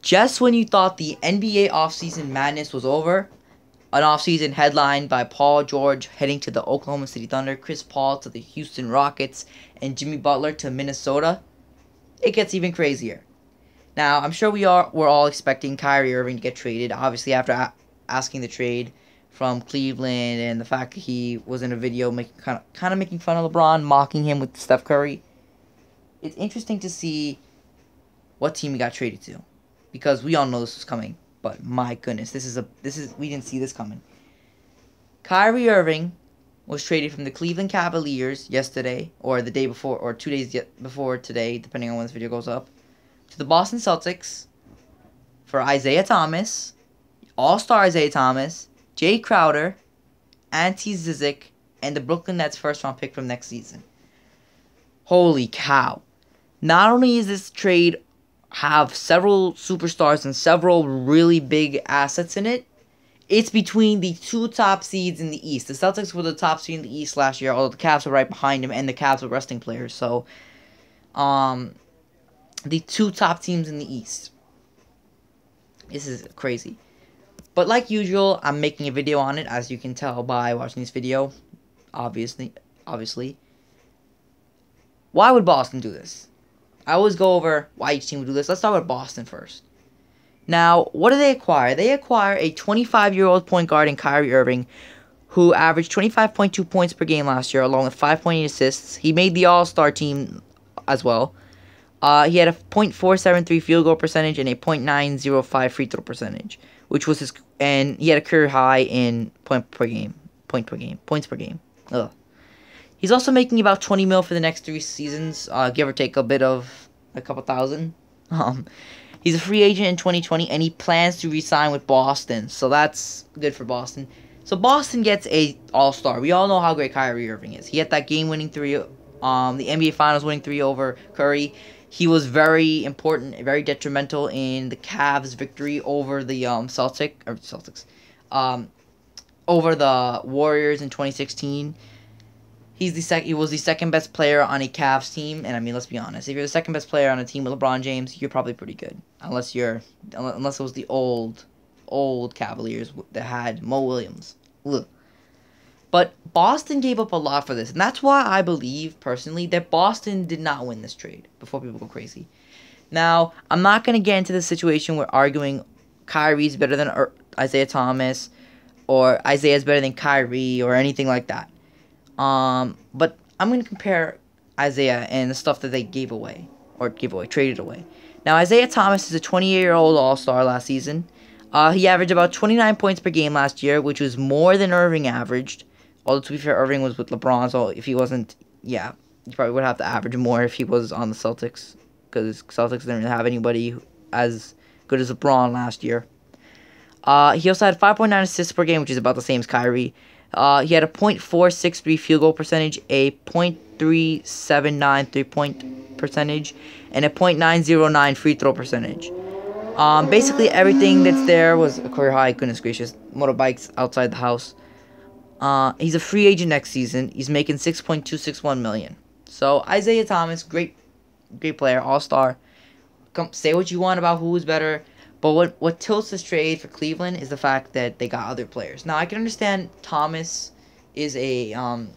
Just when you thought the NBA offseason madness was over, an offseason headlined by Paul George heading to the Oklahoma City Thunder, Chris Paul to the Houston Rockets, and Jimmy Butler to Minnesota, it gets even crazier. Now, I'm sure we're all expecting Kyrie Irving to get traded, obviously after asking the trade from Cleveland and the fact that he was in a video kind of making fun of LeBron, mocking him with Steph Curry. It's interesting to see what team he got traded to, because we all know this was coming. But my goodness, we didn't see this coming. Kyrie Irving was traded from the Cleveland Cavaliers yesterday, or the day before, or 2 days before today, depending on when this video goes up, to the Boston Celtics for Isaiah Thomas, All-Star Isaiah Thomas, Jay Crowder, Ante Zizic, and the Brooklyn Nets first-round pick from next season. Holy cow. Not only is this trade have several superstars and several really big assets in it, it's between the two top seeds in the East. The Celtics were the top seed in the East last year, although the Cavs were right behind them, and the Cavs were resting players. So, the two top teams in the East. This is crazy. But like usual, I'm making a video on it, as you can tell by watching this video. Obviously. Why would Boston do this? I always go over why each team would do this. Let's start with Boston first. Now, what do they acquire? They acquire a 25-year-old point guard in Kyrie Irving, who averaged 25.2 points per game last year, along with 5.8 assists. He made the All-Star team as well. He had a .473 field goal percentage and a .905 free throw percentage, which was and he had a career high in points per game. Ugh. He's also making about $20 million for the next 3 seasons, give or take a couple thousand. He's a free agent in 2020, and he plans to re-sign with Boston, so that's good for Boston. So Boston gets a All-Star. We all know how great Kyrie Irving is. He had that game-winning 3, the NBA Finals winning 3 over Curry. He was very important, very detrimental in the Cavs' victory over the Celtics, over the Warriors in 2016. He was the second best player on a Cavs team, and I mean, let's be honest. If you're the second best player on a team with LeBron James, you're probably pretty good, unless it was the old Cavaliers that had Mo Williams. Ugh. But Boston gave up a lot for this, and that's why I believe personally that Boston did not win this trade. Before people go crazy. Now, I'm not gonna get into the situation where arguing Kyrie's better than Isaiah Thomas, or Isaiah's better than Kyrie, or anything like that. But I'm going to compare Isaiah and the stuff that they traded away. Now, Isaiah Thomas is a 28-year-old All-Star last season. He averaged about 29 points per game last year, which was more than Irving averaged. Although, to be fair, Irving was with LeBron, so if he wasn't, he probably would have to average more if he was on the Celtics, because Celtics didn't really have anybody as good as LeBron last year. He also had 5.9 assists per game, which is about the same as Kyrie. He had a .463 field goal percentage, a .379 three-point percentage, and a .909 free throw percentage. Basically everything that's there was a career high. Goodness gracious, motorbikes outside the house. He's a free agent next season. He's making $6.261 million. So Isaiah Thomas, great player, All-Star. Say what you want about who is better. But what tilts this trade for Cleveland is the fact that they got other players. Now, I can understand Thomas is I can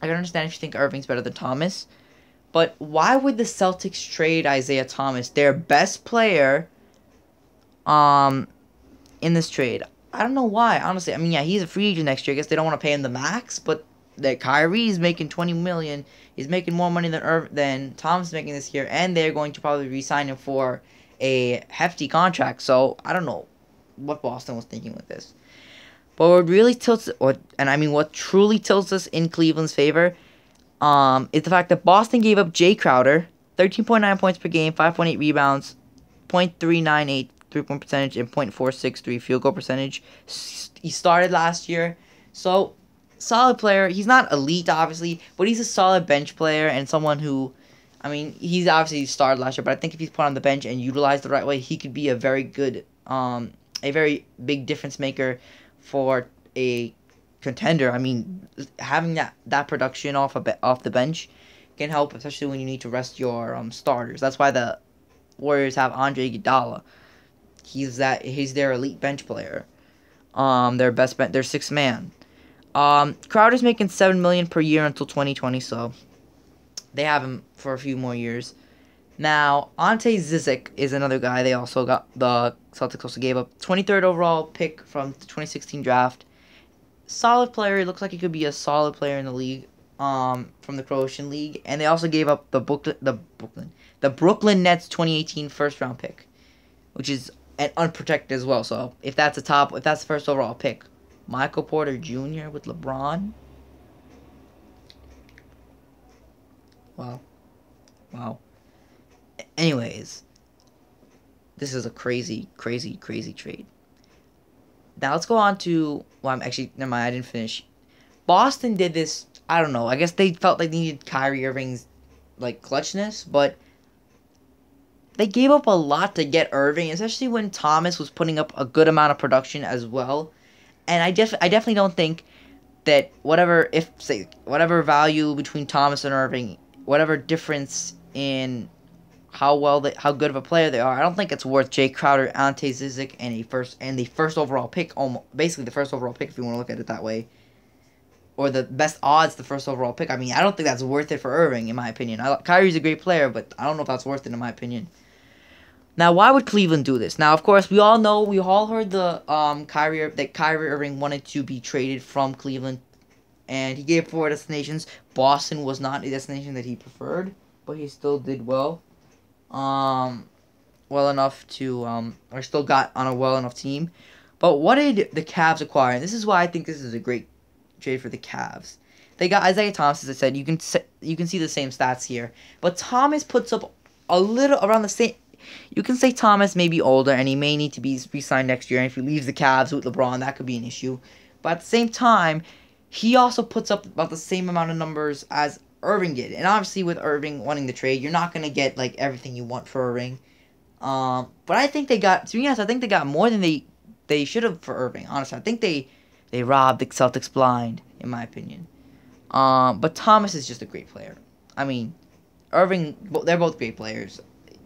understand if you think Irving's better than Thomas. But why would the Celtics trade Isaiah Thomas, their best player, in this trade? I don't know why, honestly. I mean, yeah, he's a free agent next year. I guess they don't want to pay him the max. But that Kyrie's making $20 million. He's making more money than Thomas is making this year. And they're going to probably re-sign him for a hefty contract, so I don't know what Boston was thinking with this. But what really tilts, what truly tilts us in Cleveland's favor, is the fact that Boston gave up Jay Crowder, 13.9 points per game, 5.8 rebounds, .398 three-point percentage, and .463 field goal percentage. He started last year, so solid player. He's not elite, obviously, but he's a solid bench player and someone who, I mean, he's obviously started last year, but I think if he's put on the bench and utilized the right way, he could be a very good, a very big difference maker for a contender. I mean, having that production off the bench can help, especially when you need to rest your starters. That's why the Warriors have Andre Iguodala He's their elite bench player. Their sixth man. Crowder's making $7 million per year until 2020, so they have him for a few more years. Now, Ante Zizic is another guy. The Celtics also gave up 23rd overall pick from the 2016 draft. Solid player. It looks like he could be a solid player in the league. From the Croatian league, and they also gave up the Brooklyn Nets 2018 first round pick, which is an unprotected as well. So if that's the first overall pick, Michael Porter Jr. with LeBron. Wow. Anyways, this is a crazy trade. Now let's go on to. Well, never mind. I didn't finish. Boston did this. I don't know. I guess they felt like they needed Kyrie Irving's clutchness, but they gave up a lot to get Irving, especially when Thomas was putting up a good amount of production as well. And I definitely don't think that whatever value between Thomas and Irving, whatever difference in how good of a player they are, I don't think it's worth Jay Crowder, Ante Zizic, and the first overall pick, basically the first overall pick if you want to look at it that way. Or the best odds, the first overall pick. I mean, I don't think that's worth it for Irving, in my opinion. Kyrie's a great player, but I don't know if that's worth it, in my opinion. Now, why would Cleveland do this? Now, of course, we all heard that Kyrie Irving wanted to be traded from Cleveland, and he gave 4 destinations. Boston was not a destination that he preferred, but he still did well enough to, or still got on a well enough team. But what did the Cavs acquire? And this is why I think this is a great trade for the Cavs. They got Isaiah Thomas, as I said. You can see the same stats here, but Thomas puts up a little around the same. You can say Thomas may be older and he may need to be re-signed next year. And if he leaves the Cavs with LeBron, that could be an issue. But at the same time, he also puts up about the same amount of numbers as Irving did. And obviously, with Irving wanting the trade, you're not gonna get everything you want for Irving. But I think they got. To be honest, I think they got more than they should have for Irving. Honestly, I think they robbed the Celtics blind, in my opinion. But Thomas is just a great player. I mean, Irving, they're both great players.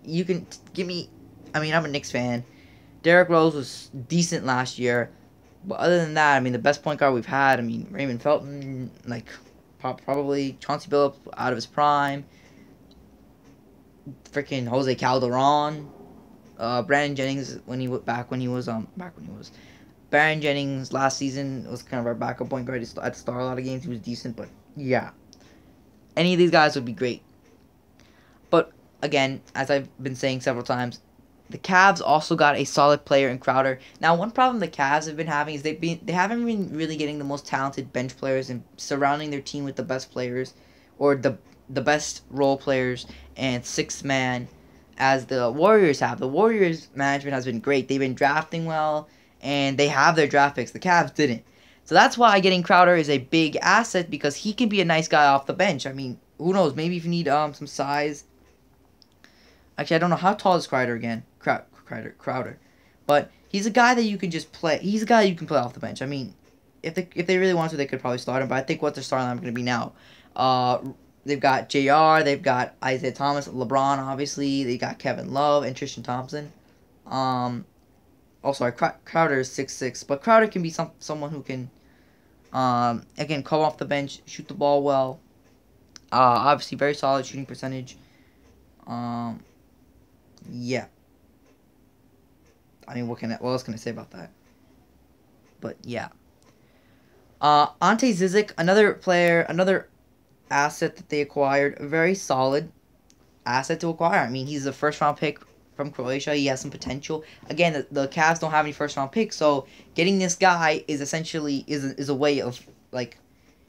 You can give me. I mean, I'm a Knicks fan. Derrick Rose was decent last year, but other than that, I mean, the best point guard we've had. I mean, Raymond Felton, probably Chauncey Billups out of his prime. Freaking Jose Calderon, Brandon Jennings Baron Jennings last season was kind of our backup point guard. He had to start a lot of games. He was decent, but yeah, any of these guys would be great. But again, as I've been saying several times, the Cavs also got a solid player in Crowder. Now, one problem the Cavs have been having is they haven't been really getting the most talented bench players and surrounding their team with the best players or the best role players and sixth man as the Warriors have. The Warriors management has been great. They've been drafting well and they have their draft picks. The Cavs didn't. So that's why getting Crowder is a big asset because he can be a nice guy off the bench. I mean, who knows? Maybe if you need some size. Actually, I don't know how tall is Crowder again. Crowder. But he's a guy that you can just play. He's a guy you can play off the bench. I mean, if they really want to, they could probably start him. But I think what their starting line is going to be now. They've got JR. They've got Isaiah Thomas, LeBron, obviously. They got Kevin Love and Tristan Thompson. Sorry, Crowder is 6'6", but Crowder can be someone who can, again, come off the bench, shoot the ball well. Obviously, very solid shooting percentage. Yeah. I mean, what else can I say about that? But yeah. Ante Zizic, another player, another asset that they acquired, a very solid asset to acquire. I mean, he's a first-round pick from Croatia. He has some potential. Again, the Cavs don't have any first-round picks, so getting this guy is essentially is a way of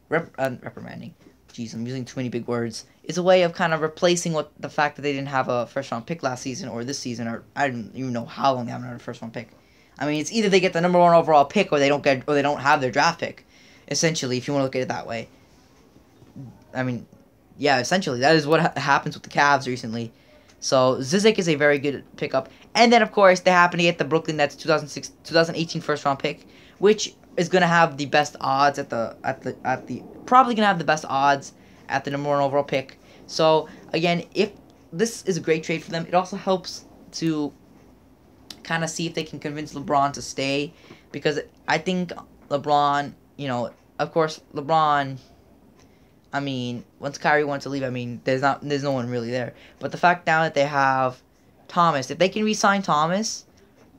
reprimanding. Jeez, I'm using too many big words. It's a way of kind of replacing the fact that they didn't have a first-round pick last season or this season, or I don't even know how long they haven't had a first-round pick. I mean, it's either they get the number 1 overall pick or they don't have their draft pick. Essentially, if you want to look at it that way. I mean, yeah, essentially that is what happens with the Cavs recently. So Zizic is a very good pickup, and then of course they happen to get the Brooklyn Nets 2018 first-round pick, which is gonna have the best odds probably gonna have the best odds at the number 1 overall pick. So again, if this is a great trade for them, it also helps to kind of see if they can convince LeBron to stay, because I think LeBron, of course, LeBron. I mean, once Kyrie wants to leave, I mean, there's no one really there. But the fact now that they have Thomas, if they can re-sign Thomas,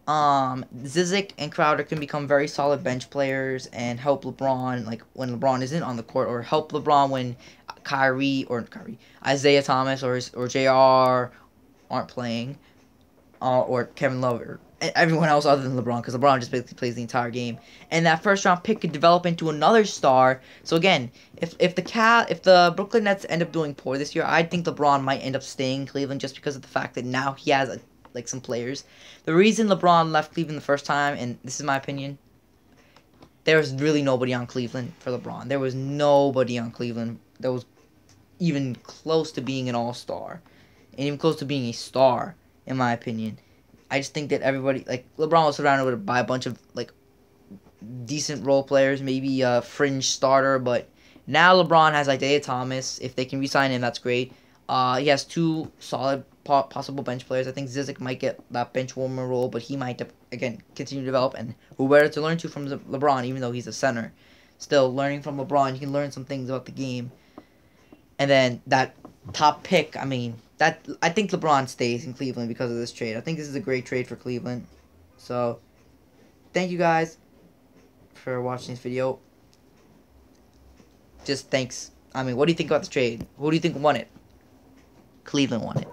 Zizic and Crowder can become very solid bench players and help LeBron, like when LeBron isn't on the court, or help LeBron when Isaiah Thomas or JR aren't playing, or Kevin Love, or everyone else other than LeBron, because LeBron just basically plays the entire game. And that first round pick could develop into another star. So again, if the Brooklyn Nets end up doing poor this year, I think LeBron might end up staying in Cleveland just because of the fact that now he has some players. The reason LeBron left Cleveland the first time, and this is my opinion, there was really nobody on Cleveland for LeBron. There was nobody on Cleveland that was even close to being an all-star, and even close to being a star, in my opinion. I just think that everybody, like, LeBron was surrounded by a bunch of, like, decent role players, maybe a fringe starter, but now LeBron has Isaiah Thomas. If they can re-sign him, that's great. He has two solid possible bench players. I think Zizic might get that bench warmer role, but he might, again, continue to develop, and who better to learn to from LeBron, even though he's a center. Still, learning from LeBron, you can learn some things about the game. And then that top pick, I mean, I think LeBron stays in Cleveland because of this trade. I think this is a great trade for Cleveland. So, thank you guys for watching this video. Just thanks. I mean, what do you think about the trade? Who do you think won it? Cleveland won it.